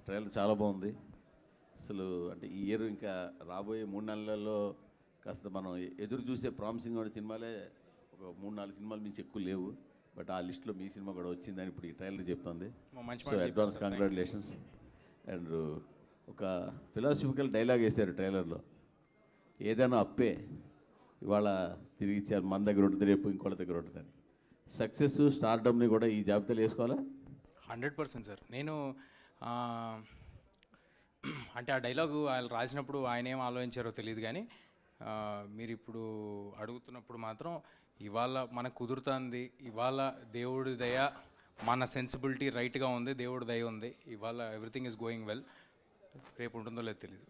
Trailer చాలా బాగుంది. అసలు అంటే ఈ ఇయర్ ఇంకా రాబోయే 3 నెలల్లో కాస్త మనం ఎదురు చూసే ప్రామిసింగ్ ఉన్న సినిమాలే ఒక 3-4 సినిమాలు మించి ఎక్కువ లేవు. బట్ ఆ లిస్ట్లో మీ సినిమా కూడా వచ్చిందని ఇప్పుడు ఈ ట్రైలర్ చెప్తుంది. So advance congratulations. అండ్ ఒక ఫిలాసఫికల్ డైలాగ్ వేశారు ట్రైలర్లో, ఏదైనా అప్పే ఇవాళ తిరిగి ఇచ్చారు, మన దగ్గర ఉంటుంది రేపు ఇంకోళ్ళ దగ్గర ఉంటుందని. సక్సెస్ స్టార్డమ్ని కూడా ఈ జాబితాలో వేసుకోవాలా? 100% సార్. నేను అంటే ఆ డైలాగు ఆయన రాసినప్పుడు ఆయన ఏం ఆలోచించారో తెలియదు, కానీ మీరు ఇప్పుడు అడుగుతున్నప్పుడు మాత్రం ఇవాళ మనకు కుదురుతుంది, ఇవాళ దేవుడి దయ, మన సెన్సిబిలిటీ రైట్గా ఉంది, దేవుడి దయ ఉంది, ఇవాళ ఎవ్రీథింగ్ ఈజ్ గోయింగ్ వెల్. రేపు ఉంటుందో లేదో తెలియదు.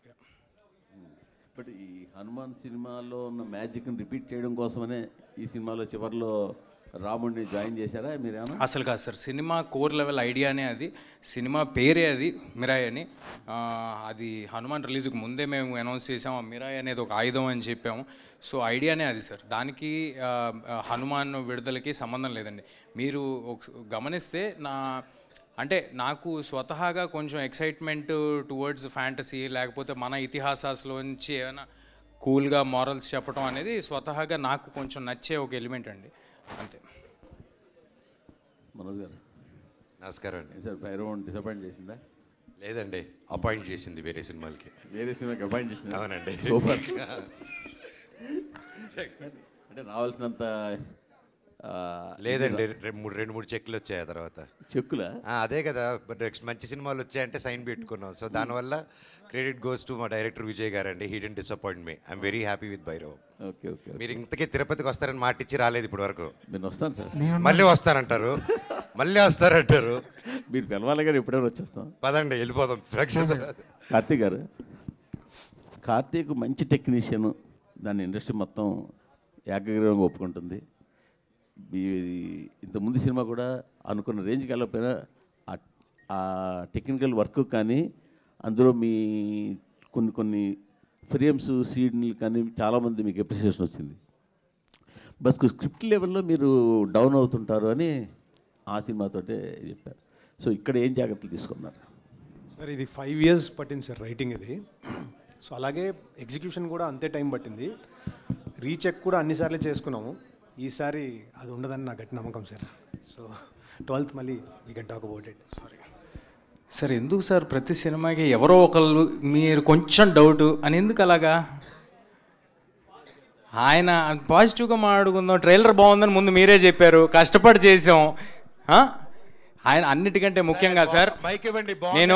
బట్ ఈ హనుమాన్ సినిమాలో ఉన్న మ్యాజిక్ని రిపీట్ చేయడం కోసమనే ఈ సినిమాలో చివరిలో రాముడిని జాయిన్ చేశారా మీరేమన్నా? అసలు కాదు సార్, సినిమా కోర్ లెవెల్ ఐడియానే అది, సినిమా పేరే అది మిరాయ్ అని. అది హనుమాన్ రిలీజ్కి ముందే మేము అనౌన్స్ చేసాము, మిరాయ్ అనేది ఒక ఆయుధం అని చెప్పాము. సో ఐడియానే అది సార్. దానికి హనుమాన్ విడుదలకి సంబంధం లేదండి. మీరు గమనిస్తే అంటే నాకు స్వతహాగా కొంచెం ఎక్సైట్మెంట్ టువర్డ్స్ ఫ్యాంటసీ, లేకపోతే మన ఇతిహాసాల్లోంచి ఏమైనా కూల్గా మారల్స్ చెప్పడం అనేది స్వతహాగా నాకు కొంచెం నచ్చే ఒక ఎలిమెంట్ అండి, అంతే. మనోజ్ గారు నమస్కారం అండి. సార్ భైరవం డిసప్పాయింట్ చేసిందా? లేదండి, అపాయింట్ చేసింది వేరే సినిమాలకి. వేరే సినిమాకి అపాయింట్ చేసింది? అవునండి. సూపర్. అంటే రావాల్సినంత లేదండి, 2-3 చెక్లు వచ్చాయి ఆ తర్వాత. చెక్కులా? అదే కదా, బట్ మంచి సినిమాలు వచ్చాయంటే సైన్ పెట్టుకున్నాం. సో దానివల్ల క్రెడిట్ గోస్ టు మా డైరెక్టర్ విజయ్ గారు అండి. He didn't disappoint me. I'm very happy with Bhairav. Okay okay. మీరు ఇంతకీ తిరుపతికి వస్తారని మాటిచ్చి రాలేదు ఇప్పటి వరకు. నేను వస్తాను సార్. మళ్ళీ వస్తారంటారు, మళ్ళీ వస్తారంటారు. మీరు పిలవాలి కానీ ఎప్పుడైనా వచ్చేస్తాం. పదండి వెళ్ళిపోదాం ప్రేక్షకులు. కార్తీక్ గారు, కార్తీక్ మంచి టెక్నీషియన్, దాన్ని ఇండస్ట్రీ మొత్తం ఏకగ్రీవంగా ఒప్పుకుంటుంది. ఇంతకుముందు సినిమా కూడా అనుకున్న రేంజ్కి వెళ్ళకపోయినా ఆ టెక్నికల్ వర్క్ కానీ అందులో మీ కొన్ని ఫ్రేమ్స్ సీన్లు కానీ చాలామంది మీకు అప్రిసియేషన్ వచ్చింది. బస్ స్క్రిప్ట్ లెవెల్లో మీరు డౌన్ అవుతుంటారు అని ఆ సినిమాతోటే చెప్పారు. సో ఇక్కడ ఏం జాగ్రత్తలు తీసుకున్నారు సార్? ఇది 5 years పట్టింది సార్ రైటింగ్ ఇది. సో అలాగే ఎగ్జిక్యూషన్ కూడా అంతే టైం పట్టింది. రీచెక్ కూడా అన్నిసార్లు చేసుకున్నాము. ఈసారి అది ఉండదని నా గట్టి నమ్మకం సార్. సో 12th మళ్ళీ we can talk about it. Sorry sir, ఎందుకు సార్ ప్రతి సినిమాకి ఎవరో ఒకళ్ళు మీరు కొంచెం డౌట్ అని ఎందుకు అలాగా? ఆయన పాజిటివ్గా మాట్లాడుకుందాం, ట్రైలర్ బాగుందని ముందు మీరే చెప్పారు, కష్టపడి చేసాం. ఆయన అన్నిటికంటే ముఖ్యంగా సార్ నేను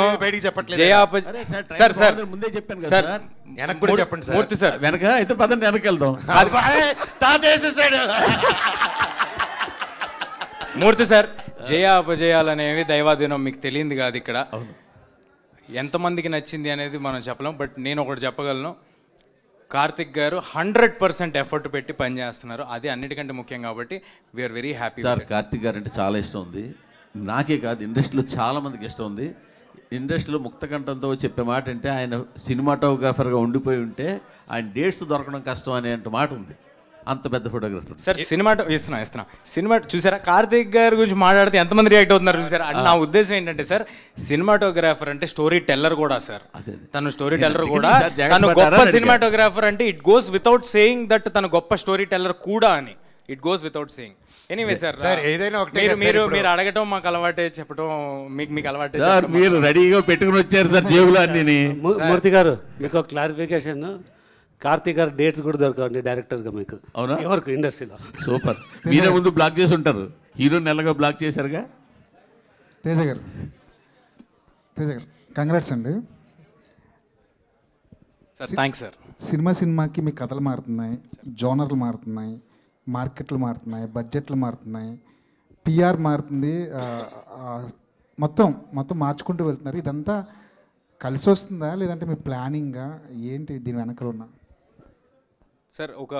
సార్ సార్ సార్ వెనక్కి కూడా చెప్పండి సార్. మూర్తి సార్ వెనక అయితే పదండి వెనక్కి వెళ్దాం. మూర్తి సార్, జయ అపజయాలు అనేవి దైవాధీనం, మీకు తెలియంది కాదు. ఇక్కడ ఎంతమందికి నచ్చింది అనేది మనం చెప్పలేం. బట్ నేను ఒకటి చెప్పగలను, కార్తిక్ గారు 100% ఎఫర్ట్ పెట్టి పనిచేస్తున్నారు. అది అన్నిటికంటే ముఖ్యం. కాబట్టి we're very happy. Sir Karthik garu అంటే చాలా ఇష్టం ఉంది, నాకే కాదు ఇండస్ట్రీలో చాలామందికి ఇష్టం ఉంది. ఇండస్ట్రీలో ముక్తకంఠంతో చెప్పే మాట అంటే ఆయన సినిమాటోగ్రాఫర్గా ఉండిపోయి ఉంటే ఆయన డేట్స్ దొరకడం కష్టం అనే మాట ఉంది. అంత పెద్ద ఫోటోగ్రాఫర్ సార్. సినిమా చూసారా? కార్తిక్ గారి గురించి మాట్లాడితే ఎంతమంది రియాక్ట్ అవుతున్నారు చూసారా? నా ఉద్దేశం ఏంటంటే సార్, సినిమాటోగ్రాఫర్ అంటే స్టోరీ టెల్లర్ కూడా సార్. తను స్టోరీ టెల్లర్ కూడా, తను గొప్ప సినిమాటోగ్రాఫర్ అంటే it goes without saying that తను గొప్ప స్టోరీ టెల్లర్ కూడా అని. It goes without saying. Anyway sir, మీరు అడగటం మాకు అలవాటే, చెప్పడం మీకు అలవాటే. మీరు రెడీగా పెట్టుకుని వచ్చారు సార్ జేబులో అన్ని. మూర్తి గారు, మీకు క్లారిఫికేషన్, కార్తీక్ గారు డేట్స్ కూడా దొరకండి డైరెక్టర్గా మీకు. అవునా? ఎవరికి ఇండస్ట్రీలో. సూపర్. మీరే ముందు బ్లాక్ చేసి ఉంటారు, హీరో నెలగా బ్లాక్ చేశారుగా. తేజ గారు కంగ్రాట్స్ అండి. Sir thanks sir. సినిమాకి మీ కథలు మారుతున్నాయి, జోనర్లు మారుతున్నాయి, మార్కెట్లు మారుతున్నాయి, బడ్జెట్లు మారుతున్నాయి, పిఆర్ మారుతుంది, మొత్తం మార్చుకుంటూ వెళ్తున్నారు. ఇదంతా కలిసి వస్తుందా లేదంటే మీ ప్లానింగా ఏంటి దీని వెనకాల ఉన్న? సార్ ఒక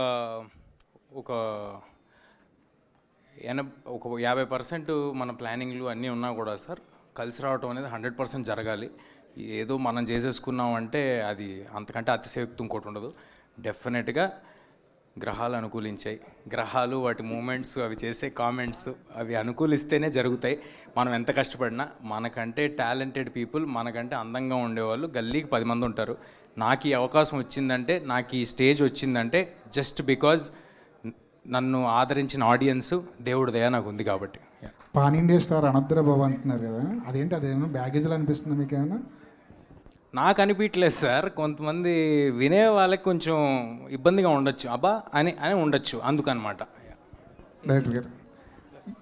50% మన ప్లానింగ్లు అన్నీ ఉన్నా కూడా సార్, కలిసి రావటం అనేది 100% జరగాలి. ఏదో మనం చేసేసుకున్నాం అంటే అది అంతకంటే అతిశయోక్తి ఇంకోటి ఉండదు. డెఫినెట్గా గ్రహాలు అనుకూలించాయి. గ్రహాలు వాటి మూమెంట్స్ అవి చేసే కామెంట్స్ అవి అనుకూలిస్తేనే జరుగుతాయి. మనం ఎంత కష్టపడినా మనకంటే టాలెంటెడ్ పీపుల్, మనకంటే అందంగా ఉండేవాళ్ళు గల్లీకి 10 మంది ఉంటారు. నాకు ఈ అవకాశం వచ్చిందంటే, నాకు ఈ స్టేజ్ వచ్చిందంటే జస్ట్ బికాజ్ నన్ను ఆదరించిన ఆడియన్స్ దేవుడి దయ నాకు ఉంది కాబట్టి. పాన్ ఇండియా స్టార్ అనద్దర బాబు అంటున్నారు కదా, అదేంటి, అదేమన్నా బ్యాగేజ్లో అనిపిస్తుంది మీకు ఏమైనా? నాకు అనిపించలేదు సార్. కొంతమంది వినే వాళ్ళకి కొంచెం ఇబ్బందిగా ఉండొచ్చు, అబ్బా అని అని ఉండొచ్చు, అందుకనమాట. డైరెక్టర్ గారు,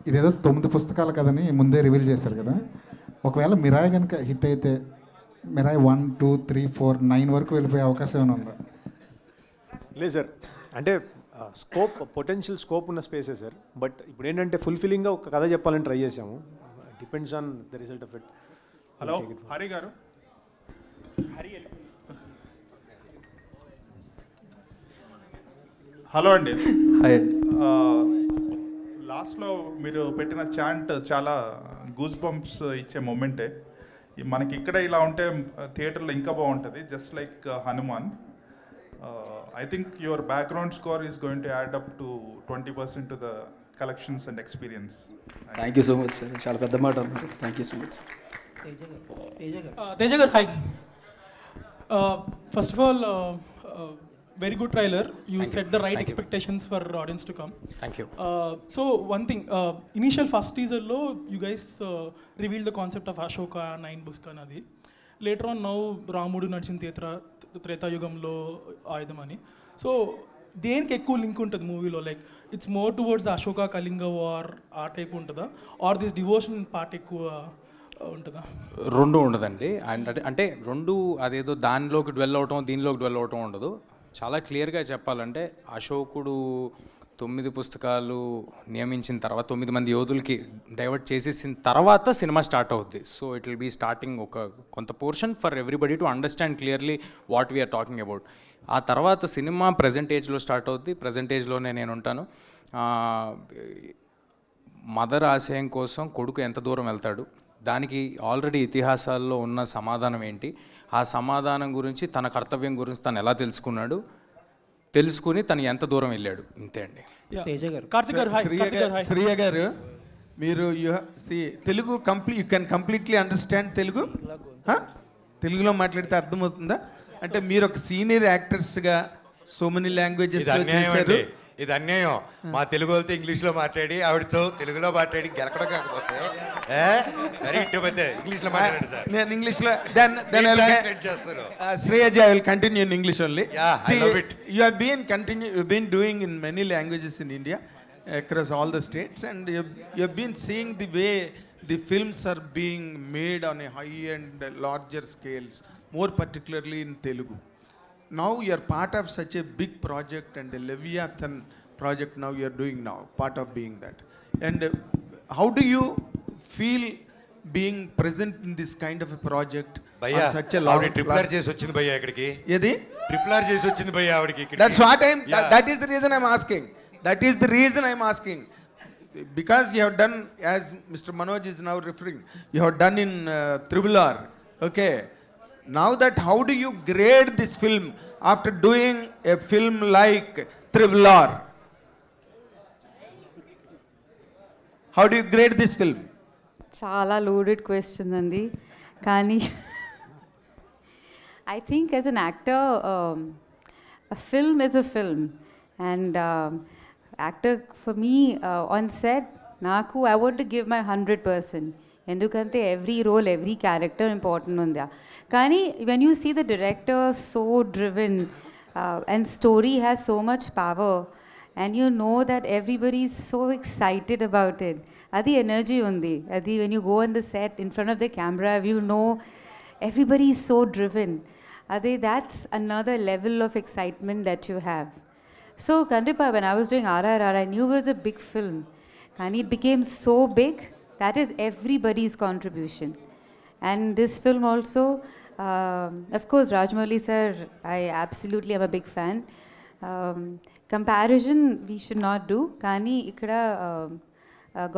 ఇదేదో 9 పుస్తకాలు కదని ముందే రివీల్ చేశారు కదా, ఒకవేళ మిరాయ్ కనుక హిట్ అయితే మిరాయ్ 1, 2, 3, 4, 9 వరకు వెళ్ళిపోయే అవకాశం ఏమైనా ఉందా? లేదు సార్, అంటే పొటెన్షియల్ స్కోప్ ఉన్న స్పేసే సార్. బట్ ఇప్పుడు ఏంటంటే ఫుల్ఫిల్లింగ్గా ఒక కథ చెప్పాలని ట్రై చేసాము. Depends on the result of it. Hello Hari గారు. హలో అండి. లాస్ట్లో మీరు పెట్టిన చాంట్ చాలా గూస్ బంప్స్ ఇచ్చే మూమెంటే. మనకి ఇక్కడ ఇలా ఉంటే థియేటర్లో ఇంకా బాగుంటుంది. Just like Hanuman. I think your background score is going to add up to 20% to the collections and experience. Thank you so much sir, చాలా పెద్ద మాట అన్నారు. Thank you so much. Teja garu, hi. First of all, very good trailer. You set the right expectations for audience to come. Thank you. So one thing, initial first teaser lo you guys revealed the concept of Ashoka 9 books kanadi. Later on now Ramudu నడిచిన త్రేతాయుగంలో ఆయుధం అని. So దేనికి ఎక్కువ link ఉంటుంది మూవీలో? Like it's more towards Ashoka Kalinga war ఆ type ఉంటుందా, ఆర్ దిస్ డివోషన్ పార్ట్ ఎక్కువ ఉంటుందా? రెండు ఉండదండి. అంటే రెండు అదేదో దానిలోకి డ్వెల్ అవటం దీనిలోకి డ్వెల్ అవటం ఉండదు. చాలా క్లియర్గా చెప్పాలంటే అశోకుడు 9 పుస్తకాలు నియమించిన తర్వాత 9 మంది యోధులకి డైవర్ట్ చేసేసిన తర్వాత సినిమా స్టార్ట్ అవుద్ది. So it will be starting ఒక కొంత portion for everybody to understand clearly what we're talking about. ఆ తర్వాత సినిమా ప్రజెంట్ ఏజ్లో స్టార్ట్ అవుద్ది. ప్రజెంట్ ఏజ్లోనే నేను ఉంటాను. మదర్ ఆశయం కోసం కొడుకు ఎంత దూరం వెళ్తాడు, దానికి ఆల్రెడీ ఇతిహాసాల్లో ఉన్న సమాధానం ఏంటి, ఆ సమాధానం గురించి తన కర్తవ్యం గురించి తను ఎలా తెలుసుకుని తను ఎంత దూరం వెళ్ళాడు, ఇంతే అండి. శ్రీయ గారు, మీరు Telugu you can completely understand Telugu? తెలుగులో మాట్లాడితే అర్థమవుతుందా? అంటే మీరు ఒక సీనియర్ యాక్టర్స్గా సో మెనీ లాంగ్వేజెస్ చేశారు. ఇది అన్యాయం. మా తెలుగు వాళ్ళతో ఇంగ్లీష్లో మాట్లాడి ఆవిడతో తెలుగులో మాట్లాడి గెలకడం కాకపోతే ఇంగ్లీష్లో మాట్లాడండి సార్. నేను ఇంగ్లీష్లో చేస్తాను. Shreyaji, I will continue in English only. Yeah, I love it. You have been doing in many languages in India, across all the states, and you have been seeing the way the films are being made on a high and larger scales, more particularly in Telugu. Now you are part of such a big project, and a Leviathan project now you are doing now, part of being that. And how do you feel being present in this kind of a project? Bhaiya, such a long tripler చేసి వచ్చింది భయ్యా ఇక్కడికి. ఏది ట్రిప్లర్ చేసి వచ్చింది భయ్యా ఆవిడకి ఇక్కడికి. That's what that is the reason I'm asking. That is the reason I'm asking. Because you have done, as Mr. Manoj is now referring, you have done in Triple R. Okay. Now that, how do you grade this film after doing a film like Triple R? How do you grade this film? చాలా loaded question అండి. కానీ I think as an actor, a film is a film. And actor for me on set, నాకు I want to give my 100%. ఎందుకంటే every role every character important ఉంది. కానీ when you see the director so driven and story has so much power and you know that everybody is so excited about it, అది energy ఉంది. అది when you go on the set in front of the camera you know everybody is so driven. అదే that's another level of excitement that you have. So కండిపా when I was doing RRR, I knew it was a big film. కానీ it became so big. That is everybody's contribution. And this film also, of course, Rajamouli sir, I absolutely am a big fan. Comparison we should not do. Kani ikkada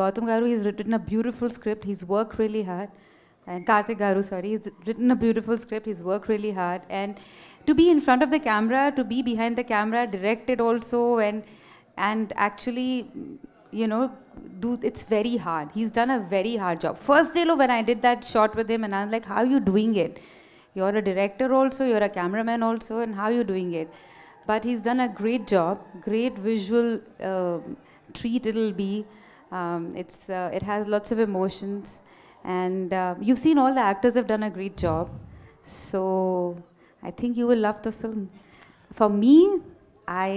Gautam garu, he's written a beautiful script. He's worked really hard. and Karthik Garu, sorry, he's written a beautiful script. He's worked really hard, and to be in front of the camera, to be behind the camera, directed also, and actually, you know, it's very hard. He's done a very hard job. First day when I did that shot with him, and I was like, how are you doing it? You're a director also, you're a cameraman also, and how are you doing it? But he's done a great job, great visual treat it'll be. It has lots of emotions, and you've seen all the actors have done a great job. So I think you will love the film. For me, I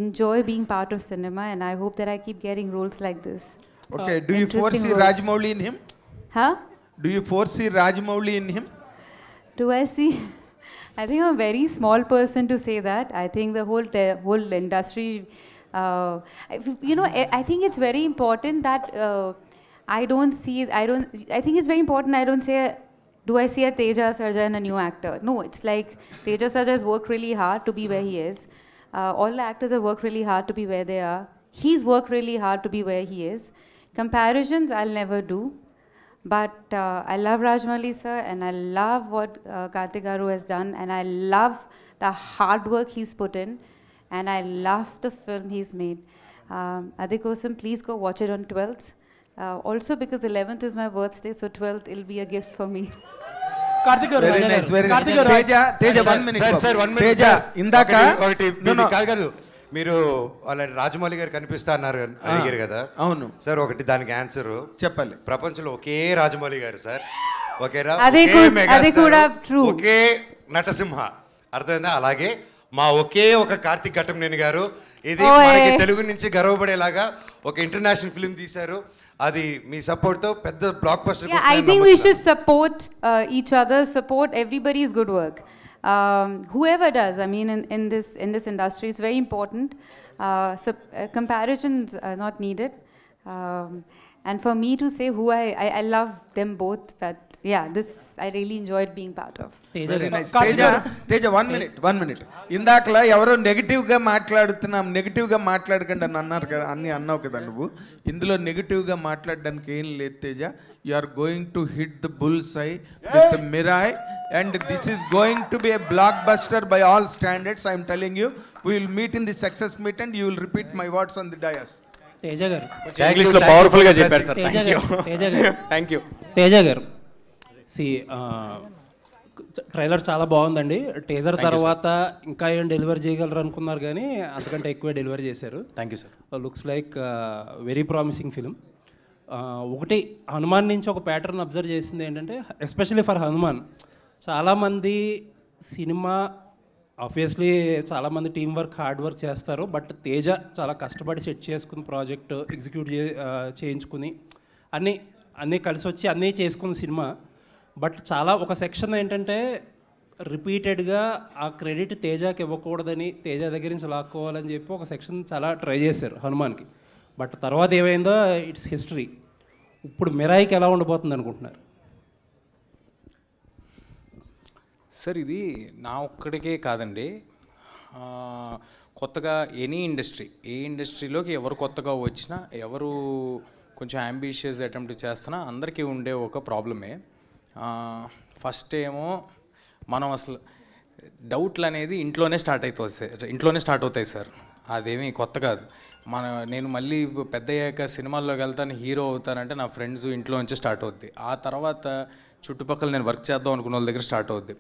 enjoy being part of cinema, and I hope that I keep getting roles like this. Okay, do you Interesting foresee roles. Rajamouli in him? Huh? Do you foresee Rajamouli in him? Do I see? I think I'm a very small person to say that. I think the whole industry, you know, I think it's very important that I think it's very important I don't say, do I see a Teja Sarja in a new actor? No, it's like Teja Sarja has worked really hard to be where he is. All the actors have worked really hard to be where they are. He's worked really hard to be where he is. Comparisons I'll never do. But I love Rajamouli sir, and I love what Karthik Garu has done, and I love the hard work he's put in, and I love the film he's made. Adikosam, please go watch it on 12th. Also because 11th is my birthday, so 12th will be a gift for me. Karthik Garu, Very nice, very nice. Teja, 1 minute. Sir 1 minute. Teja, ఇందాక కాదు మీరు వాళ్ళ రాజమౌళి గారు కనిపిస్తా అన్నారు అడిగారు కదా. అవును సార్, ఒకటి దానికి ఆన్సర్ చెప్పాలి. ప్రపంచంలో ఒకే రాజమౌళి గారు సార్, ఒకేరా, అది కూడా ట్రూ. ఒకే నటసింహ, అర్థమైందా? అలాగే మా ఒకే ఒక కార్తిక్ ఘట్టంనేని గారు, ఇది మనకి తెలుగు నుంచి గర్వపడేలాగా ఒక ఇంటర్నేషనల్ ఫిల్మ్ తీశారు. అది మీ సపోర్ట్ తో పెద్ద block buster. I think we should support each other, support everybody's good work. Whoever does, I mean, in this industry, it's very important. Comparisons are not needed. And for me to say who I love them both. That I really enjoyed being part of. Very nice. Teja, 1 minute. ఇందాకలా ఎవరో నెగిటివ్గా మాట్లాడకండి అని అన్నారు కదా, అన్నావు కదా నువ్వు. ఇందులో నెగిటివ్గా మాట్లాడడానికి ఏం లేదు Teja. You are going to hit the bull's eye with Mirai, and this is going to be a blockbuster by all standards. I am telling you, we will meet in the success meet and you will repeat my words on the dais. Teja గారు English లో powerful గా చెప్పారు sir. Thank you Teja గారు. Trailer చాలా బాగుందండి. Teaser తర్వాత ఇంకా ఏం డెలివరీ చేయగలరు అనుకున్నారు, కానీ అంతకంటే ఎక్కువ డెలివరీ చేశారు. Thank you sir. Looks like very promising film. ఒకటి హనుమాన్ నుంచి ఒక ప్యాటర్న్ అబ్జర్వ్ చేసింది ఏంటంటే, ఎస్పెషల్లీ ఫర్ హనుమాన్, చాలామంది సినిమా ఆబ్వియస్లీ చాలామంది టీం వర్క్, హార్డ్ వర్క్ చేస్తారు. బట్ తేజ చాలా కష్టపడి సెట్ చేసుకుని ప్రాజెక్ట్ ఎగ్జిక్యూట్ చేయించుకుని అన్నీ కలిసి వచ్చి అన్నీ చేసుకున్న సినిమా. బట్ చాలా ఒక సెక్షన్ ఏంటంటే రిపీటెడ్గా ఆ క్రెడిట్ తేజకి ఇవ్వకూడదని, తేజ దగ్గర నుంచి లాక్కోవాలని చెప్పి ఒక సెక్షన్ చాలా ట్రై చేశారు హనుమాన్కి. బట్ తర్వాత ఏమైందో ఇట్స్ హిస్టరీ. ఇప్పుడు మిరాయికి ఎలా ఉండబోతుంది అనుకుంటున్నారు సార్? ఇది నా ఒక్కడికే కాదండి, కొత్తగా ఎనీ ఇండస్ట్రీ, ఏ ఇండస్ట్రీలోకి ఎవరు కొత్తగా వచ్చినా, ఎవరు కొంచెం అంబిషియస్ అటెంప్ట్ చేస్తున్నా అందరికీ ఉండే ఒక ప్రాబ్లమే. ఫస్ట్ ఏమో మనం అసలు డౌట్లు అనేది ఇంట్లోనే స్టార్ట్ అవుతాయి సార్. అదేమీ కొత్త కాదు. నేను మళ్ళీ పెద్ద అయ్యాక సినిమాల్లోకి వెళ్తాను, హీరో అవుతానంటే నా ఫ్రెండ్స్ ఇంట్లో నుంచి స్టార్ట్ అవుద్ది. ఆ తర్వాత చుట్టుపక్కల నేను వర్క్ చేద్దాం అనుకున్న వాళ్ళ దగ్గర స్టార్ట్ అవుద్ది.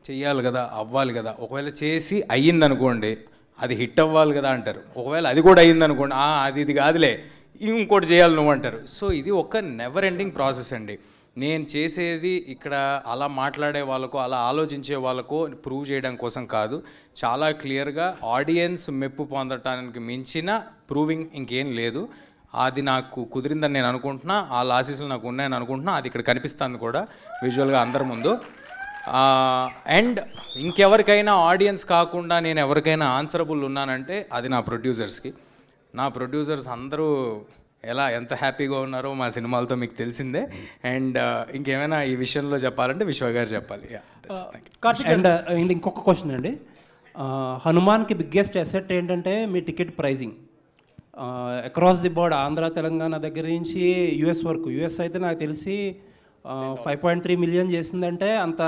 చెయ్యాలి కదా, అవ్వాలి కదా. ఒకవేళ చేసి అయ్యిందనుకోండి, అది హిట్ అవ్వాలి కదా అంటారు. ఒకవేళ అది కూడా అయ్యిందనుకోండి, ఇది కాదులే ఇంకోటి చేయాలి నువ్వు అంటారు. సో ఇది ఒక నెవర్ ఎండింగ్ ప్రాసెస్ అండి. నేను చేసేది ఇక్కడ అలా మాట్లాడే వాళ్ళకు, అలా ఆలోచించే వాళ్ళకు ప్రూవ్ చేయడం కోసం కాదు. చాలా క్లియర్గా ఆడియన్స్ మెప్పు పొందటానికి మించిన ప్రూవింగ్ ఇంకేం లేదు. అది నాకు కుదిరిందని నేను అనుకుంటున్నా, ఆ లాసెస్లు నాకు ఉన్నాయని అనుకుంటున్నా. అది ఇక్కడ కనిపిస్తుంది కూడా విజువల్గా అందరి ముందు. అండ్ ఇంకెవరికైనా ఆడియన్స్ కాకుండా నేను ఎవరికైనా ఆన్సరబుల్ ఉన్నానంటే అది నా ప్రొడ్యూసర్స్కి. నా ప్రొడ్యూసర్స్ అందరూ ఎంత హ్యాపీగా ఉన్నారో మా సినిమాలతో మీకు తెలిసిందే. అండ్ ఇంకేమైనా ఈ విషయంలో చెప్పాలంటే విశ్వ గారు చెప్పాలి. అండ్ ఇంకొక క్వశ్చన్ అండి, హనుమాన్కి బిగ్గెస్ట్ అసెట్ ఏంటంటే మీ ticket pricing. Across the board, Andhra Telangana దగ్గర నుంచి యూఎస్ వరకు. యూఎస్ అయితే నాకు తెలిసి 5.3 మిలియన్ చేసిందంటే అంత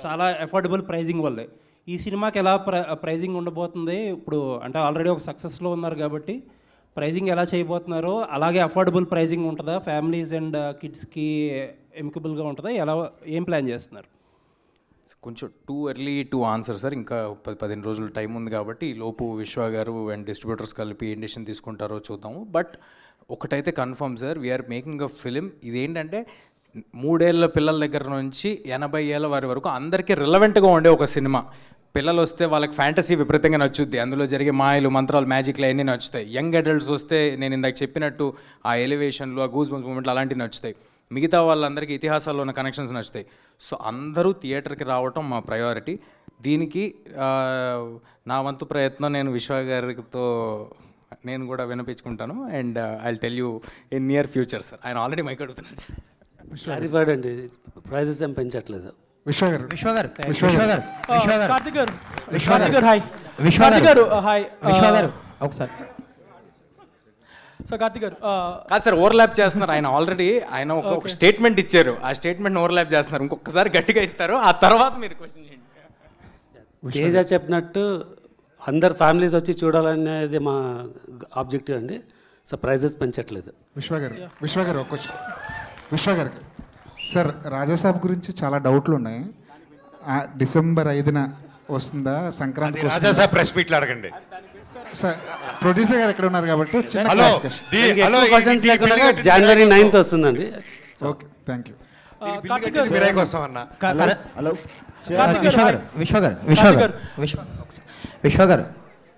చాలా అఫోర్డబుల్ ప్రైజింగ్ వల్లే. ఈ సినిమాకి ఎలా ప్రైజింగ్ ఉండబోతుంది ఇప్పుడు అంటే ఆల్రెడీ ఒక సక్సెస్లో ఉన్నారు కాబట్టి ప్రైజింగ్ ఎలా చేయబోతున్నారో అలాగే అఫోర్డబుల్ ప్రైజింగ్ ఉంటుందా, ఫ్యామిలీస్ అండ్ కిడ్స్కి ఎమికబుల్గా ఉంటుందా, ఎలా ఏం ప్లాన్ చేస్తున్నారు? కొంచెం too early to answer sir. ఇంకా 15 రోజులు టైం ఉంది కాబట్టి ఈ లోపు విశ్వ గారు అండ్ డిస్ట్రిబ్యూటర్స్ కలిపి ఏం డెసిషన్ తీసుకుంటారో చూద్దాము. బట్ ఒకటైతే confirm sir, we're making a film. ఇదేంటంటే 3 ఏళ్ళ పిల్లల దగ్గర నుంచి 80 ఏళ్ళ వారి వరకు అందరికీ రిలవెంట్గా ఉండే ఒక సినిమా. పిల్లలు వస్తే వాళ్ళకి ఫ్యాంటసీ విపరీతంగా నచ్చుద్ది, అందులో జరిగే మాయలు మంత్రాలు మ్యాజిక్లు అన్నీ నచ్చుతాయి. యంగ్ అడల్ట్స్ వస్తే నేను ఇందాక చెప్పినట్టు ఆ ఎలివేషన్లు ఆ గూస్ బంప్స్ మూమెంట్లు అలాంటివి నచ్చుతాయి. మిగతా వాళ్ళందరికీ ఇతిహాసాల్లో ఉన్న కనెక్షన్స్ నచ్చుతాయి. సో అందరూ థియేటర్కి రావటం మా ప్రయారిటీ. దీనికి నా వంతు ప్రయత్నం నేను విశ్వ గారితో నేను కూడా వినిపించుకుంటాను. And I tell you in near future sir. ఆయన ఆల్రెడీ మైక్ అడుగుతున్నారు. క్లారిఫైడ్ అండి, ప్రైజెస్ ఏం పెంచట్లేదు. ఒకసారి సో కార్తిక్ గారు కాదు సార్, ఓవర్లాప్ చేస్తున్నారు. ఆయన ఒక స్టేట్మెంట్ ఇచ్చారు, ఆ స్టేట్మెంట్ ఓవర్లాప్ చేస్తున్నారు. ఇంకొకసారి గట్టిగా ఇస్తారు, ఆ తర్వాత మీరు క్వశ్చన్ చేయండి. తేజ చెప్పినట్టు అందరు ఫ్యామిలీస్ వచ్చి చూడాలనేది మా ఆబ్జెక్టివ్ అండి. సో ప్రైజెస్ పెంచట్లేదు. విశ్వ గారు ఒక క్వశ్చన్. విశ్వ గారికి సార్, రాజాసాబ్ గురించి చాలా డౌట్లు ఉన్నాయి. డిసెంబర్ 5న వస్తుందా, సంక్రాంతి? రాజాసాబ్ ప్రెస్ మీట్లు అడగండి సార్. ప్రొడ్యూసర్ గారు ఎక్కడ ఉన్నారు కాబట్టి జనవరి 9th వస్తుందండి. Okay, thank you. విశ్వ గారు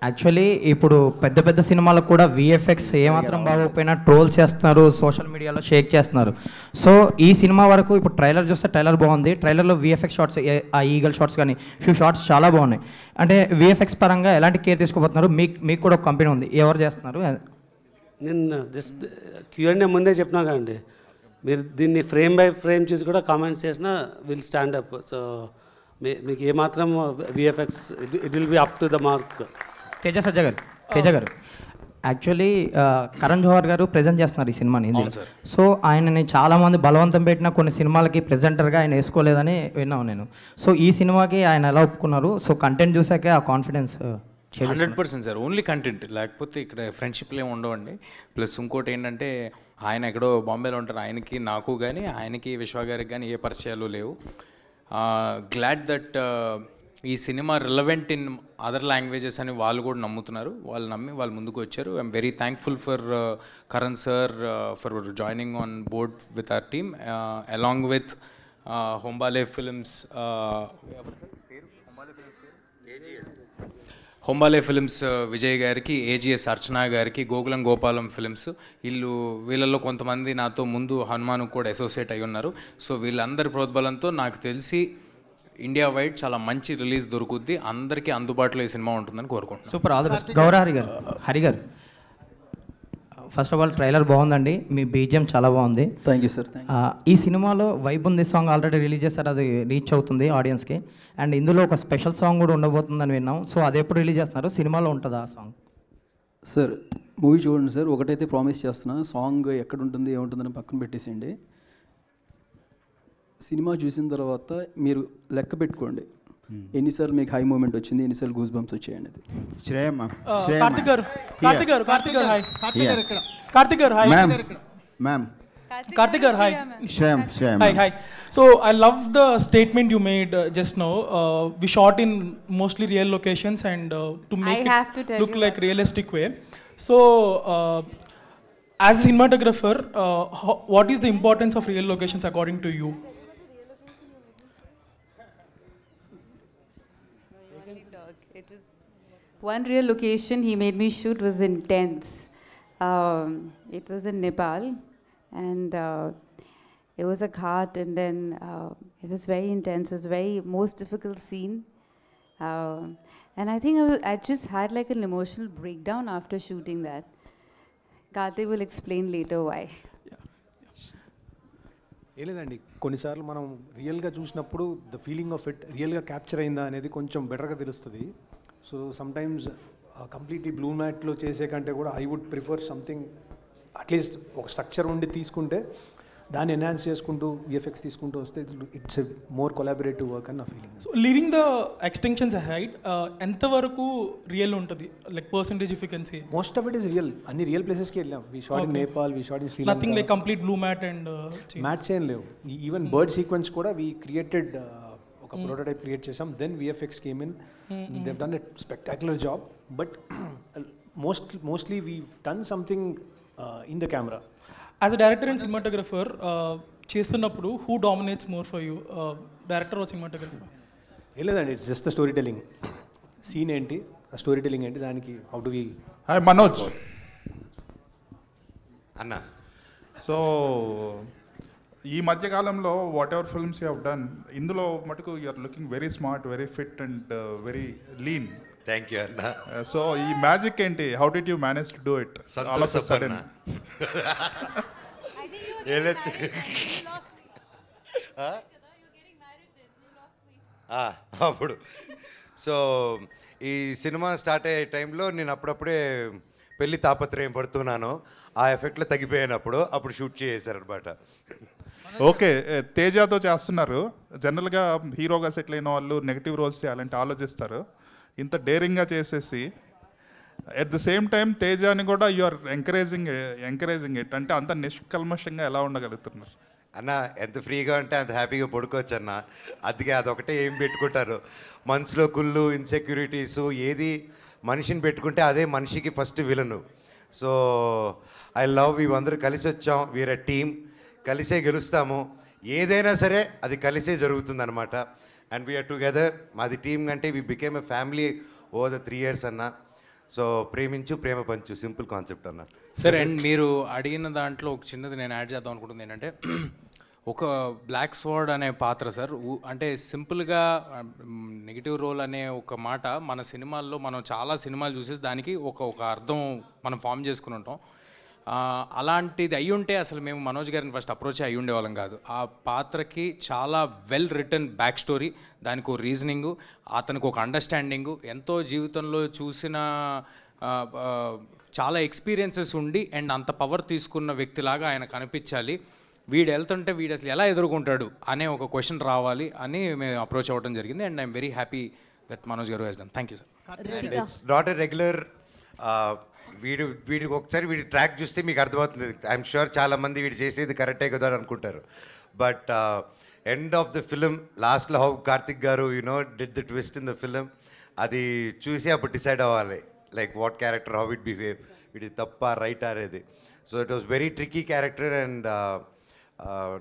యాక్చువల్లీ ఇప్పుడు పెద్ద పెద్ద సినిమాలకు కూడా విఎఫ్ఎక్స్ ఏమాత్రం బాగోకపోయినా ట్రోల్ చేస్తున్నారు, సోషల్ మీడియాలో షేక్ చేస్తున్నారు. సో ఈ సినిమా వరకు ఇప్పుడు ట్రైలర్ చూస్తే ట్రైలర్ బాగుంది. ట్రైలర్లో విఎఫ్ఎక్స్ షార్ట్స్, ఆ ఈగల్ షార్ట్స్ కానీ ఫ్యూ షార్ట్స్ చాలా బాగున్నాయి. అంటే విఎఫ్ఎక్స్ పరంగా ఎలాంటి కేర్ తీసుకోబోతున్నారు? మీకు కూడా ఒక కంపెనీ ఉంది, ఎవరు చేస్తున్నారు? నేను జస్ట్ Q&A ముందే చెప్పినా కదండి, మీరు దీన్ని ఫ్రేమ్ బై ఫ్రేమ్ చూసి కూడా కామెంట్స్ చేసినా విల్ స్టాండ్ అప్. సో మీకు ఏమాత్రం VFX it will be up to the mark. Teja గారు యాక్చువల్లీ కరణ్ జోహర్ గారు ప్రజెంట్ చేస్తున్నారు ఈ సినిమాని హిందీలో. సో ఆయనని చాలామంది బలవంతం పెట్టిన కొన్ని సినిమాలకి ప్రెజెంటర్గా ఆయన వేసుకోలేదని విన్నాను నేను. సో ఈ సినిమాకి ఆయన ఎలా ఒప్పుకున్నారు? సో కంటెంట్ చూసాకే ఆ కాన్ఫిడెన్స్. 100% సార్, ఓన్లీ కంటెంట్, లేకపోతే ఇక్కడ ఫ్రెండ్షిప్లు ఏమి ఉండవండి. ప్లస్ ఇంకోటి ఏంటంటే ఆయన ఎక్కడో బాంబేలో ఉంటారు, ఆయనకి నాకు కానీ ఆయనకి విశ్వ గారికి కానీ ఏ పరిచయాలు లేవు. గ్లాడ్ దట్ ఈ cinema relevant in other languages అని వాళ్ళు కూడా నమ్ముతున్నారు. వాళ్ళు నమ్మి వాళ్ళు ముందుకు వచ్చారు. I'm very thankful for Karan sir for joining on board with our team along with Hombale Films, Hombale Films Vijay గారికి, ఏజిఎస్ అర్చనా గారికి, గోకులం గోపాలం ఫిల్మ్స్. వీళ్ళల్లో కొంతమంది నాతో ముందు హనుమాన్ కూడా అసోసియేట్ అయి ఉన్నారు. సో వీళ్ళందరి ప్రోద్బలంతో నాకు తెలిసి ఇండియా వైడ్ చాలా మంచి రిలీజ్ దొరుకుద్ది, అందరికీ అందుబాటులో ఈ సినిమా ఉంటుందని కోరుకుంటున్నాను. Super, all the best. Hari గారు ఫస్ట్ ఆఫ్ ఆల్ ట్రైలర్ బాగుందండి, మీ బీజిఎం చాలా బాగుంది. Thank you sir. ఈ సినిమాలో వైబ్ ఉంది సాంగ్ ఆల్రెడీ రిలీజ్ చేస్తారు, అది రీచ్ అవుతుంది ఆడియన్స్కి. అండ్ ఇందులో ఒక స్పెషల్ సాంగ్ కూడా ఉండబోతుందని విన్నాం. సో అది ఎప్పుడు రిలీజ్ చేస్తున్నారు? సినిమాలో ఉంటుందా ఆ సాంగ్? సార్ మూవీ చూడండి సార్, ఒకటైతే ప్రామిస్ చేస్తున్నా, సాంగ్ ఎక్కడ ఉంటుంది ఏముంటుందని పక్కన పెట్టేసేయండి. సినిమా చూసిన తర్వాత మీరు లెక్క పెట్టుకోండి ఎన్నిసార్లు మీకు హై మూమెంట్ వచ్చింది, ఎన్నిసార్లు గూస్ బంప్స్ వచ్చాయండి. అది So I love the statement you made just now. We shot in mostly real locations and to make it look like realistic way. So as a cinematographer, what is the importance of real locations according to you? It was one real location he made me shoot was intense. It was in Nepal, and it was a ghat, and then it was very intense. It was very most difficult scene, and I think I just had like an emotional breakdown after shooting that. Karthik will explain later why. ఏ లేదండి, కొన్నిసార్లు మనం రియల్గా చూసినప్పుడు the feeling of it రియల్గా capture అయిందా అనేది కొంచెం బెటర్గా తెలుస్తుంది. సో సమ్టైమ్స్ కంప్లీట్లీ బ్లూ మ్యాట్లో చేసే కంటే కూడా I would prefer something at least ఒక స్ట్రక్చర్ ఉండి తీసుకుంటే దాన్ని ఎన్హాన్స్ చేసుకుంటూ విఎఫ్ఎక్స్ తీసుకుంటూ వస్తే it's a more collaborative work అని నా feeling. So leaving the extensions ahead ఎంతవరకు రియల్ ఉంటుంది, like percentage if you can say? Most of it is real. అన్ని రియల్ ప్లేసెస్కి వెళ్ళాం. వి shot in Nepal, we shot in Sri Lanka. Nothing like complete blue matte and mattes ఏం లేవు. Even bird sequence కూడా we created ఒక prototype create చేసాం. Then VFX came in, Dev done a spectacular job. But mostly we done something in the camera. As a director and cinematographer చేస్తున్నప్పుడు who dominates more for you, director or cinematographer? ఏం లేదండి, it's just the story telling. Scene ఏంటి, ఆ story telling ఏంటి, దానికి how do we. Hi Manoj అన్న. So ఈ మధ్యకాలంలో whatever films you have done, ఇందులో మటుకు you are looking very smart, very fit and very lean. Thank you అన్న. సో ఈ మ్యాజిక్ ఏంటి, how did you manage to do it all of a sudden? అప్పుడు so ఈ cinema start అయ్యే టైంలో నేను అప్పుడప్పుడే పెళ్లి తాపత్రయం పడుతున్నాను. ఆ ఎఫెక్ట్లో తగ్గిపోయాను. అప్పుడు షూట్ చేశారనమాట. ఓకే, తేజాతో చేస్తున్నారు. జనరల్గా హీరోగా సెటిల్ అయిన వాళ్ళు నెగిటివ్ రోల్స్ చేయాలంటే ఆలోచిస్తారు. ఇంత డేరింగ్గా చేసేసి ఎట్ ద సేమ్ టైం తేజాని కూడా యు ఆర్ ఎంకరేజింగ్ ఇట్ అంటే అంత నిష్కల్మషంగా ఎలా ఉండగలుగుతున్నారు? అన్న ఎంత ఫ్రీగా ఉంటే అంత హ్యాపీగా పడుకోవచ్చు అన్న. అందుకే అదొకటే ఏం పెట్టుకుంటారు మనసులో, కుళ్ళు, ఇన్సెక్యూరిటీస్. ఏది మనిషిని పెట్టుకుంటే అదే మనిషికి first villain. So I love, ఇవందరూ కలిసి వచ్చాం, వీఆర్ ఎ టీమ్, కలిసే గెలుస్తాము. ఏదైనా సరే అది కలిసే జరుగుతుంది అనమాట. And we're together. మాది టీమ్ కంటే we became a family over the 3 years అన్న. సో ప్రేమించు, ప్రేమ పంచు, సింపుల్ కాన్సెప్ట్ అన్న. సరే, అండ్ మీరు అడిగిన దాంట్లో ఒక చిన్నది నేను యాడ్ చేద్దాం అనుకుంటుంది ఏంటంటే, ఒక బ్లాక్ స్వార్డ్ అనే పాత్ర సార్, అంటే సింపుల్గా నెగిటివ్ రోల్ అనే ఒక మాట మన సినిమాల్లో మనం చాలా సినిమాలు చూసేసి దానికి ఒక అర్థం మనం ఫామ్ చేసుకుని ఉంటాం. అలాంటిది అయ్యి ఉంటే అసలు మేము మనోజ్ గారిని ఫస్ట్ అప్రోచ్ అయ్యి ఉండేవాళ్ళం కాదు. ఆ పాత్రకి చాలా వెల్ రిటర్న్ బ్యాక్ స్టోరీ, దానికి ఒక రీజనింగు, అతనికి ఒక అండర్స్టాండింగు, ఎంతో జీవితంలో చూసిన చాలా ఎక్స్పీరియన్సెస్ ఉండి అండ్ అంత పవర్ తీసుకున్న వ్యక్తిలాగా ఆయన కనిపించాలి. వీడు వెళ్తుంటే వీడు అసలు ఎలా ఎదుర్కొంటాడు అనే ఒక క్వశ్చన్ రావాలి అని మేము అప్రోచ్ అవ్వడం జరిగింది. And I'm very happy that Manoj garu has done. Thank you sir. It's not a regular వీడికి ఒకసారి వీడి ట్రాక్ చూస్తే మీకు అర్థమవుతుంది. ఐఎమ్ షూర్ చాలామంది వీడు చేసేది కరెక్టే కదా అని అనుకుంటారు. But end of the film లాస్ట్లో హౌ కార్తిక్ గారు did the twist in the film, అది చూసి అప్పుడు డిసైడ్ అవ్వాలి like what character, how it behave, ఇది తప్ప రైట్ అనేది. So it was very tricky character. And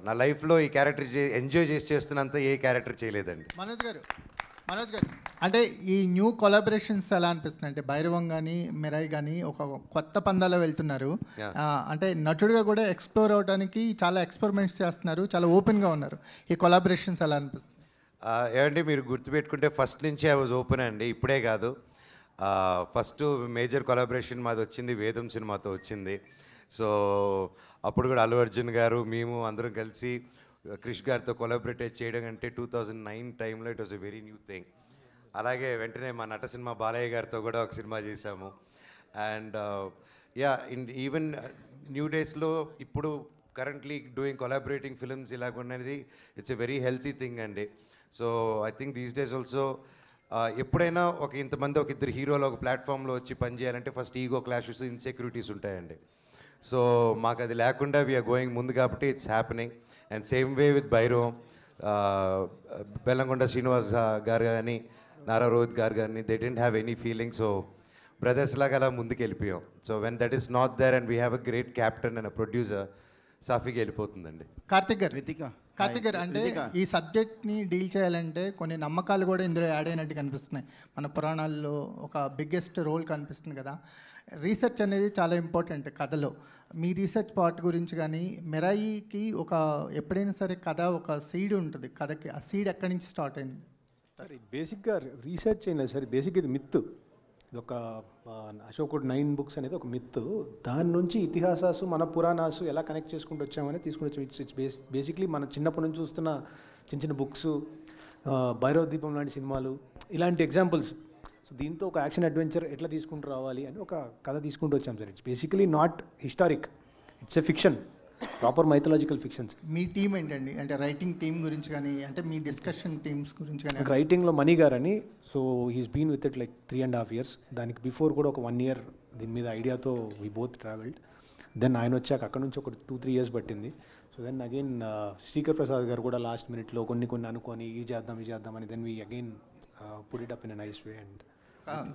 నా లైఫ్లో ఈ క్యారెక్టర్ ఎంజాయ్ చేస్తున్నంత ఏ క్యారెక్టర్ చేయలేదండి. మనోజ్ గారు అంటే ఈ న్యూ కొలాబరేషన్స్ ఎలా అనిపిస్తుంది అంటే, భైరవం కానీ మిరాయి కానీ ఒక కొత్త పందాలో వెళ్తున్నారు. అంటే నటుడుగా కూడా ఎక్స్ప్లోర్ అవడానికి చాలా ఎక్స్పెరిమెంట్స్ చేస్తున్నారు, చాలా ఓపెన్గా ఉన్నారు. ఈ కొలాబరేషన్స్ ఎలా అనిపిస్తుంది? ఏమంటే మీరు గుర్తుపెట్టుకుంటే ఫస్ట్ నుంచి ఐ వాజ్ ఓపెన్ అండి, ఇప్పుడే కాదు. ఫస్ట్ మేజర్ కొలాబరేషన్ మాది వచ్చింది వేదం సినిమాతో వచ్చింది. సో అప్పుడు కూడా అల్లు అర్జున్ గారు మేము అందరం కలిసి క్రిష్ గారితో కొలాబరేట్ చేయడం అంటే 2009 టైంలో it was a very new thing. అలాగే వెంటనే మా నట సినిమా బాలయ్య గారితో కూడా ఒక సినిమా చేశాము. అండ్ ఈవెన్ న్యూ డేస్లో ఇప్పుడు కరెంట్లీ డూయింగ్ కొలాబరేటింగ్ ఫిల్మ్స్ ఇలాగున్నది it's a very healthy thing అండి. So I think these days also ఎప్పుడైనా ఇంతమంది ఒక ఇద్దరు హీరోలు ఒక ప్లాట్ఫామ్లో వచ్చి పనిచేయాలంటే ఫస్ట్ ఈగో క్లాషెస్, ఇన్సెక్యూరిటీస్ ఉంటాయండి. సో మాకు అది లేకుండా వీఆర్ గోయింగ్ ముందు కాబట్టి it's happening. And same way with Bhairavam, Bellamkonda Srinivas garu కానీ నారా రోహిత్ గారు కానీ they didn't have any feeling. So brothers లాగా అలా ముందుకు వెళ్ళిపోయాం. So when that is not there and we have a great captain and a producer, సాఫీగా వెళ్ళిపోతుందండి. కార్తిక్ గారు అంటే ఈ సబ్జెక్ట్ని డీల్ చేయాలంటే కొన్ని నమ్మకాలు కూడా ఇందులో యాడ్ అయినట్టు కనిపిస్తున్నాయి. మన పురాణాల్లో ఒక బిగ్గెస్ట్ రోల్ కనిపిస్తుంది కదా. రీసెర్చ్ అనేది చాలా ఇంపార్టెంట్ కథలో. మీ రీసెర్చ్ పార్ట్ గురించి కానీ, మిరాయికి ఎప్పుడైనా సరే కథ ఒక సీడ్ ఉంటుంది కథకి, ఆ సీడ్ ఎక్కడి నుంచి స్టార్ట్ అయింది? సార్ బేసిక్గా రీసెర్చ్ ఏం లేదు సార్, బేసిక్ ఇది మిత్. ఇది ఒక అశోకుడు 9 books అనేది ఒక మిత్. దాని నుంచి ఇతిహాసాలు, మన పురాణాలు ఎలా కనెక్ట్ చేసుకుంటూ వచ్చామని తీసుకుని వచ్చాం. ఇట్స్ బేసిక్లీ మన చిన్నప్పటి నుంచి చూస్తున్న చిన్న బుక్స్, భైరవ దీపం లాంటి సినిమాలు, ఇలాంటి ఎగ్జాంపుల్స్. సో దీంతో ఒక యాక్షన్ అడ్వెంచర్ ఎట్లా తీసుకుంటూ రావాలి అని ఒక కథ తీసుకుంటూ వచ్చాం sir. It's basically not historic, it's a fiction. Proper mythological fictions. Me team ఏంటండి, అంటే రైటింగ్ టీం గురించి కానీ, అంటే మీ డిస్కషన్ టీమ్స్ గురించి కానీ? రైటింగ్లో మణి గారని, so he's been with it like 3.5 years. దానికి బిఫోర్ కూడా ఒక 1 year దీని మీద ఐడియాతో వీ బోత్ ట్రావెల్డ్. దెన్ ఆయన వచ్చాక అక్కడ నుంచి ఒక 2-3 years పట్టింది. So then again Srikar Prasad garu కూడా లాస్ట్ మినిట్లో కొన్ని అనుకొని ఇది చేద్దాం అని then we again put it up in a nice way and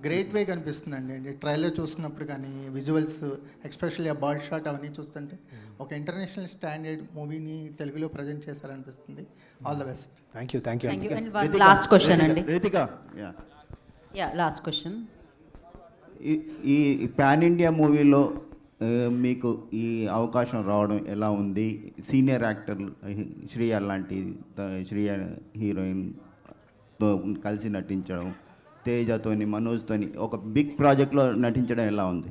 great way కనిపిస్తుందండి. అంటే ట్రైలర్ చూసినప్పుడు కానీ విజువల్స్, ఎక్స్పెషల్లీ ఆ బర్డ్ షాట్ అవన్నీ చూస్తుంటే ఒక ఇంటర్నేషనల్ స్టాండర్డ్ మూవీని తెలుగులో ప్రజెంట్ చేశారనిపిస్తుంది. All the best. Thank you. And one last question అండి. Ritika, last question. ఈ పాన్ ఇండియా మూవీలో మీకు ఈ అవకాశం రావడం ఎలా ఉంది? సీనియర్ యాక్టర్ శ్రీయ లాంటి శ్రీయ హీరోయిన్తో కలిసి నటించడం, తేజతోని మనోజ్తోని ఒక బిగ్ ప్రాజెక్ట్లో నటించడం ఎలా ఉంది?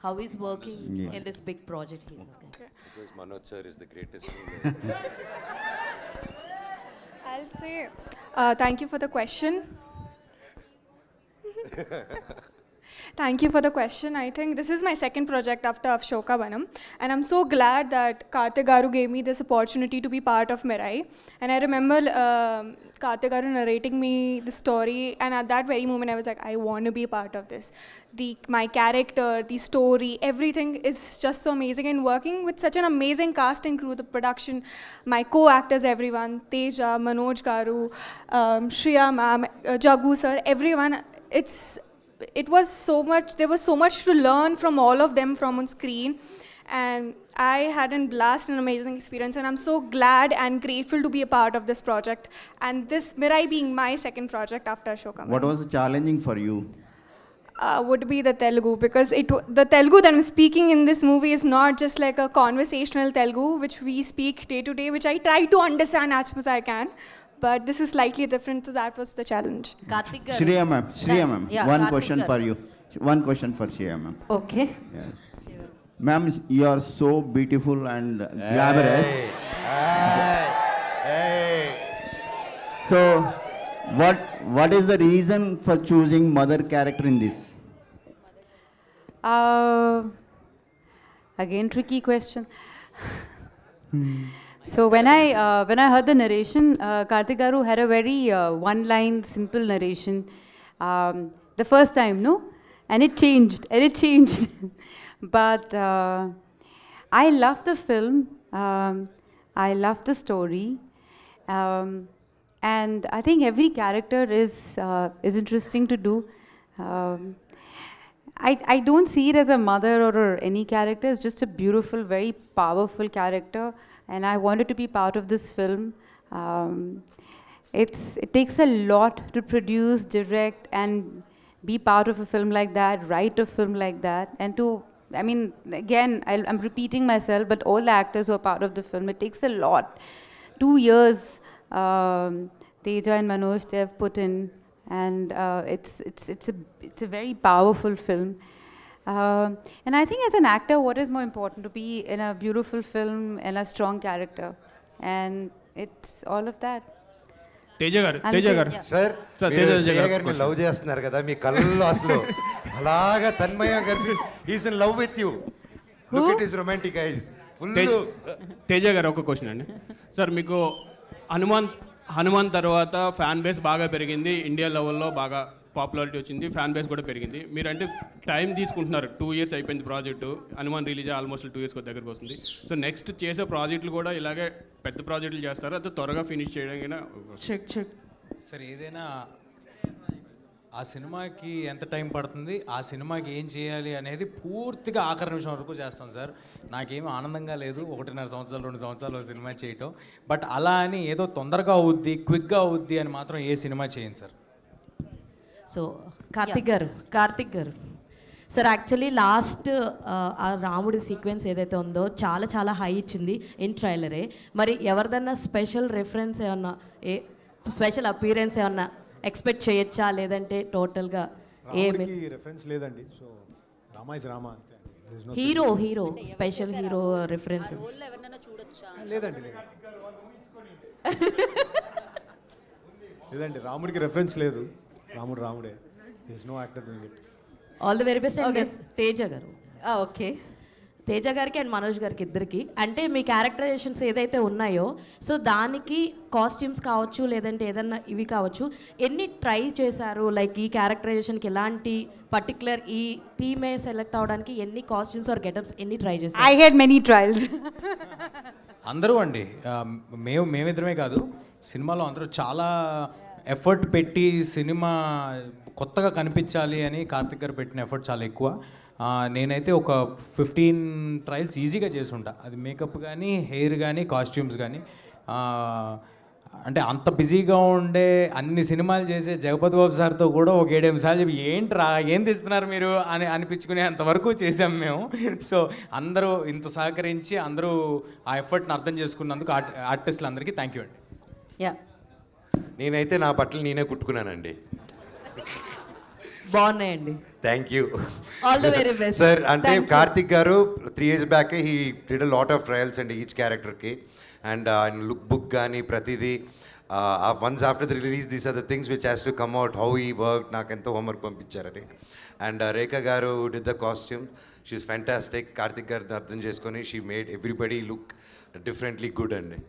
How is working in this big project? Because Manoj sir is the greatest. I'll say thank you for the question. Thank you for the question. I think this is my second project after Ashoka Vanam, and I'm so glad that Karthik Garu gave me this opportunity to be part of Mirai. And I remember Karthik Garu narrating me the story, and at that very moment I was like, I want to be part of this. My character, the story, everything is just so amazing, and working with such an amazing cast and crew, the production, my co-actors, everyone, Teja, Manoj Garu, Shriya ma'am, Jagu sir, everyone, it was so much, there was so much to learn from all of them from on screen, and I had a blast and amazing experience, and I'm so glad and grateful to be a part of this project, and this Mirai being my second project after Ashoka. What was challenging for you? Would be the Telugu, because the Telugu that I'm speaking in this movie is not just like a conversational Telugu which we speak day to day, which I try to understand as much as I can. But this is slightly different, so that was the challenge. Karthik garu. Shriya ma'am, Yeah, one Karthik question garu. for you. One question for Shriya ma'am. Okay. Yes. Ma'am, you are so beautiful and glamorous. So, what is the reason for choosing mother character in this? Again, tricky question. So when I heard the narration, Karthik Garu had a very one-line, simple narration the first time, no? And it changed. But I love the film. I love the story. And I think every character is interesting to do. I don't see it as a mother or any character. It's just a beautiful, very powerful character. And I wanted to be part of this film. It takes a lot to produce, direct, and be part of a film like that, write a film like that. And again, I'm repeating myself, but all the actors who are part of the film, it takes a lot. 2 years, Teja and Manoj, they have put in, and it's a very powerful film. And I think as an actor, what is more important? To be in a beautiful film and a strong character. And it's all of that. Teja గారు sir Shreya గారిని love చేస్తున్నారు కదా, మీ కళ్ళల్లో అసలు అలాగా తన్మయ గారు is in love with you. Look it is romantic ice full. Teja గారు ఒక క్వశ్చన్ అండి సార్, మీకు హనుమాన్ తర్వాత ఫ్యాన్ బేస్ బాగా పెరిగింది, ఇండియా లెవెల్లో బాగా పాపులారిటీ వచ్చింది, ఫ్యాన్ బేస్ కూడా పెరిగింది. మీరంటే టైం తీసుకుంటున్నారు, 2 years అయిపోయింది project, Hanuman release almost 2 years దగ్గరకు వస్తుంది. సో నెక్స్ట్ చేసే ప్రాజెక్టులు కూడా ఇలాగే పెద్ద ప్రాజెక్టులు చేస్తారు, అది త్వరగా ఫినిష్ చేయడానికి సార్ ఏదైనా ఆ సినిమాకి ఎంత టైం పడుతుంది, ఆ సినిమాకి ఏం చేయాలి అనేది పూర్తిగా ఆఖరి నిమిషం వరకు చేస్తాం సార్. నాకేమీ ఆనందంగా లేదు 1.5 సంవత్సరాలు 2 సంవత్సరాలు సినిమా చేయటం. బట్ అలా అని ఏదో తొందరగా అవుద్ది, క్విక్గా అవుద్ది అని మాత్రం ఏ సినిమా చేయండి సార్. సో కార్తిక్ గారు సార్, యాక్చువల్లీ లాస్ట్ ఆ రాముడి సీక్వెన్స్ ఏదైతే ఉందో చాలా చాలా హై ఇచ్చింది ఇన్ ట్రైలరే. మరి ఎవరిదన్నా స్పెషల్ రెఫరెన్స్ ఏమన్నా, స్పెషల్ అపీరెన్స్ ఏమన్నా ఎక్స్పెక్ట్ చేయొచ్చా, లేదంటే టోటల్గా ఏమి రెఫరెన్స్ లేదండి? సో రామా ఇస్ రామా అంతే. హీరో స్పెషల్ హీరో రెఫరెన్స్ లేదండి. లేదండి, రాముడికి రెఫరెన్స్ లేదు. రాముడే. There is no actor doing it. All the very best. And Teja garu okay, Teja గారికి అండ్ మనోజ్ గారికి ఇద్దరికి. అంటే మీ క్యారెక్టరైజేషన్స్ ఏదైతే ఉన్నాయో సో దానికి కాస్ట్యూమ్స్ కావచ్చు లేదంటే ఏదన్నా ఇవి కావచ్చు, ఎన్ని ట్రై చేశారు? లైక్ ఈ క్యారెక్టరైజేషన్కి ఎలాంటి పర్టికులర్ ఈ థీమే సెలెక్ట్ అవడానికి ఎన్ని కాస్ట్యూమ్స్ ఆర్ గెటప్స్ ఎన్ని ట్రై చేశారు? I had many trials. అందరూ అండి, మేమిద్దరమే కాదు, సినిమాలో అందరూ చాలా ఎఫర్ట్ పెట్టి సినిమా కొత్తగా కనిపించాలి అని కార్తిక్ గారు పెట్టిన ఎఫర్ట్ చాలా ఎక్కువ. నేనైతే ఒక 15 ట్రయల్స్ ఈజీగా చేసి ఉంటా. అది మేకప్ కానీ, హెయిర్ కానీ, కాస్ట్యూమ్స్ కానీ. అంటే అంత బిజీగా ఉండే అన్ని సినిమాలు చేసే జగపతి బాబు సార్తో కూడా ఒక 7-8 సార్లు చెప్పి ఏంట్రా ఏం తీస్తున్నారు మీరు అని అనిపించుకునే అంతవరకు చేసాం మేము. సో అందరూ ఇంత సహకరించి అందరూ ఆ ఎఫర్ట్ని అర్థం చేసుకున్నందుకు ఆర్టిస్టులు అందరికీ థ్యాంక్ యూ అండి. యా, నేనైతే నా బట్టలు నేనే కుట్టుకున్నానండి. బాగున్నాయండి. Thank you. All the very best sir. అంటే Karthik garu 3 years back he did a lot of trials అండి ఈచ్ క్యారెక్టర్కి. అండ్ ఆయన లుక్ బుక్ కానీ ప్రతిదీ once after the release these are the things which has to come out how ఈ work. నాకు ఎంతో homework పంపించారని. And Rekha garu did the costume, she's fantastic. Karthik గారిని అర్థం చేసుకొని షీ మేడ్ ఎవ్రీబడి లుక్ డిఫరెంట్లీ గుడ్ అండి.